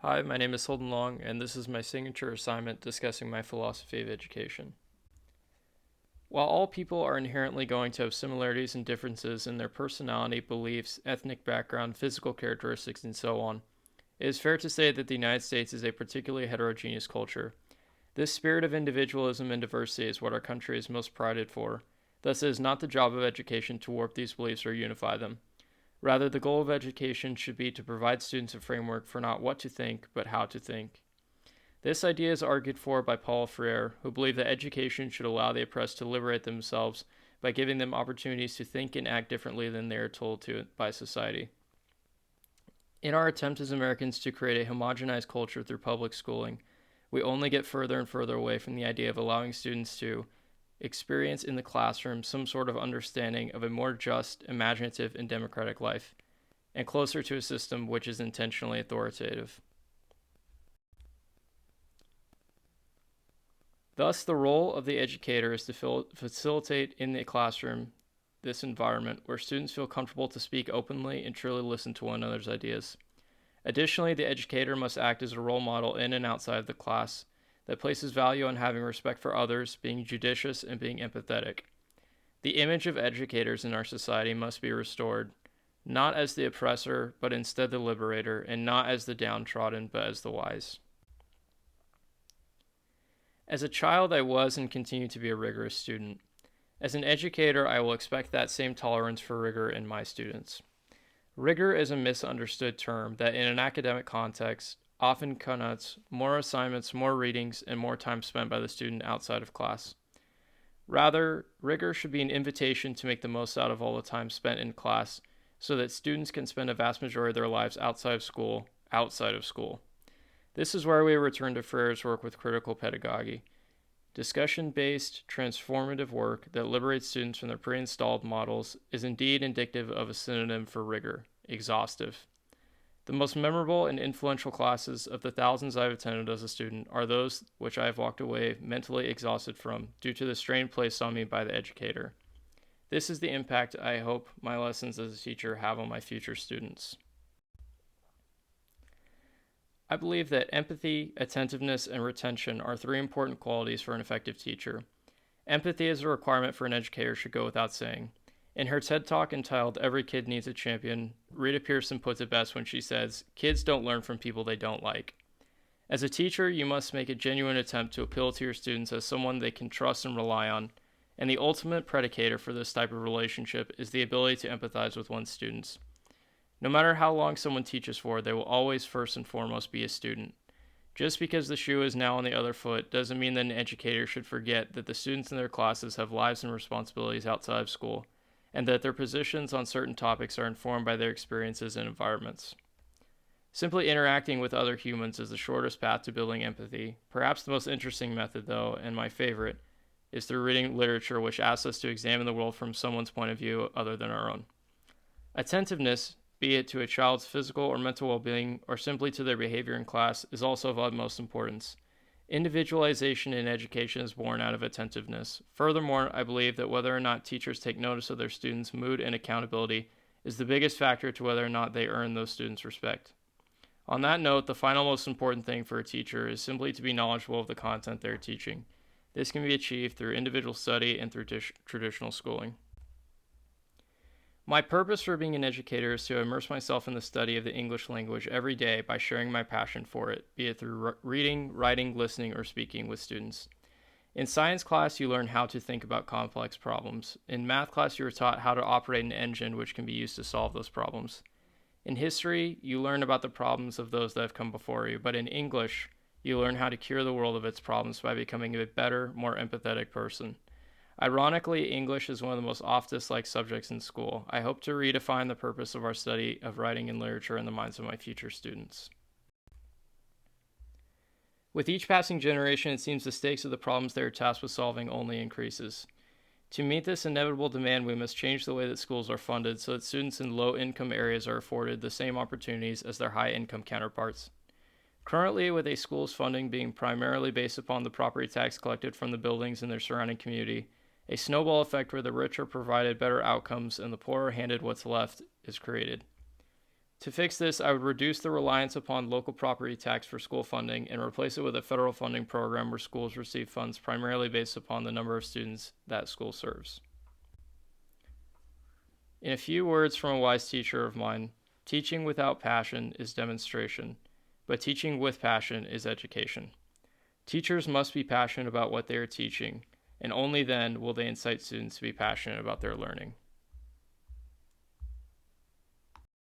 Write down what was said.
Hi, my name is Holden Long, and this is my signature assignment discussing my philosophy of education. While all people are inherently going to have similarities and differences in their personality, beliefs, ethnic background, physical characteristics, and so on, it is fair to say that the United States is a particularly heterogeneous culture. This spirit of individualism and diversity is what our country is most prided for. Thus, it is not the job of education to warp these beliefs or unify them. Rather, the goal of education should be to provide students a framework for not what to think, but how to think. This idea is argued for by Paul Freire, who believed that education should allow the oppressed to liberate themselves by giving them opportunities to think and act differently than they are told to by society. In our attempt as Americans to create a homogenized culture through public schooling, we only get further and further away from the idea of allowing students to experience in the classroom some sort of understanding of a more just, imaginative, and democratic life, and closer to a system which is intentionally authoritative. Thus, the role of the educator is to facilitate in the classroom this environment where students feel comfortable to speak openly and truly listen to one another's ideas. Additionally, the educator must act as a role model in and outside of the class that places value on having respect for others, being judicious, and being empathetic. The image of educators in our society must be restored, not as the oppressor, but instead the liberator, and not as the downtrodden, but as the wise. As a child, I was and continue to be a rigorous student. As an educator, I will expect that same tolerance for rigor in my students. Rigor is a misunderstood term that, in an academic context, often connotes more assignments, more readings, and more time spent by the student outside of class. Rather, rigor should be an invitation to make the most out of all the time spent in class so that students can spend a vast majority of their lives outside of school, outside of school. This is where we return to Freire's work with critical pedagogy, discussion based, transformative work that liberates students from their pre installed models is indeed indicative of a synonym for rigor, exhaustive. The most memorable and influential classes of the thousands I've attended as a student are those which I have walked away mentally exhausted from due to the strain placed on me by the educator. This is the impact I hope my lessons as a teacher have on my future students. I believe that empathy, attentiveness, and retention are three important qualities for an effective teacher. Empathy as a requirement for an educator should go without saying. In her TED Talk entitled Every Kid Needs a Champion, Rita Pierson puts it best when she says, "Kids don't learn from people they don't like." As a teacher, you must make a genuine attempt to appeal to your students as someone they can trust and rely on, and the ultimate predicator for this type of relationship is the ability to empathize with one's students. No matter how long someone teaches for, they will always first and foremost be a student. Just because the shoe is now on the other foot doesn't mean that an educator should forget that the students in their classes have lives and responsibilities outside of school, and that their positions on certain topics are informed by their experiences and environments. Simply interacting with other humans is the shortest path to building empathy. Perhaps the most interesting method, though, and my favorite, is through reading literature which asks us to examine the world from someone's point of view other than our own. Attentiveness, be it to a child's physical or mental well being or simply to their behavior in class, is also of utmost importance. Individualization in education is born out of attentiveness. Furthermore, I believe that whether or not teachers take notice of their students' mood and accountability is the biggest factor to whether or not they earn those students' respect. On that note, the final most important thing for a teacher is simply to be knowledgeable of the content they're teaching. This can be achieved through individual study and through traditional schooling. My purpose for being an educator is to immerse myself in the study of the English language every day by sharing my passion for it, be it through reading, writing, listening, or speaking with students. In science class, you learn how to think about complex problems. In math class, you are taught how to operate an engine which can be used to solve those problems. In history, you learn about the problems of those that have come before you, but in English, you learn how to cure the world of its problems by becoming a better, more empathetic person. Ironically, English is one of the most oft disliked subjects in school. I hope to redefine the purpose of our study of writing and literature in the minds of my future students. With each passing generation, it seems the stakes of the problems they are tasked with solving only increases. To meet this inevitable demand, we must change the way that schools are funded so that students in low income areas are afforded the same opportunities as their high income counterparts. Currently, with a school's funding being primarily based upon the property tax collected from the buildings in their surrounding community, a snowball effect where the rich are provided better outcomes and the poor are handed what's left is created. To fix this, I would reduce the reliance upon local property tax for school funding and replace it with a federal funding program where schools receive funds primarily based upon the number of students that school serves. In a few words from a wise teacher of mine, teaching without passion is demonstration, but teaching with passion is education. Teachers must be passionate about what they are teaching, and only then will they incite students to be passionate about their learning.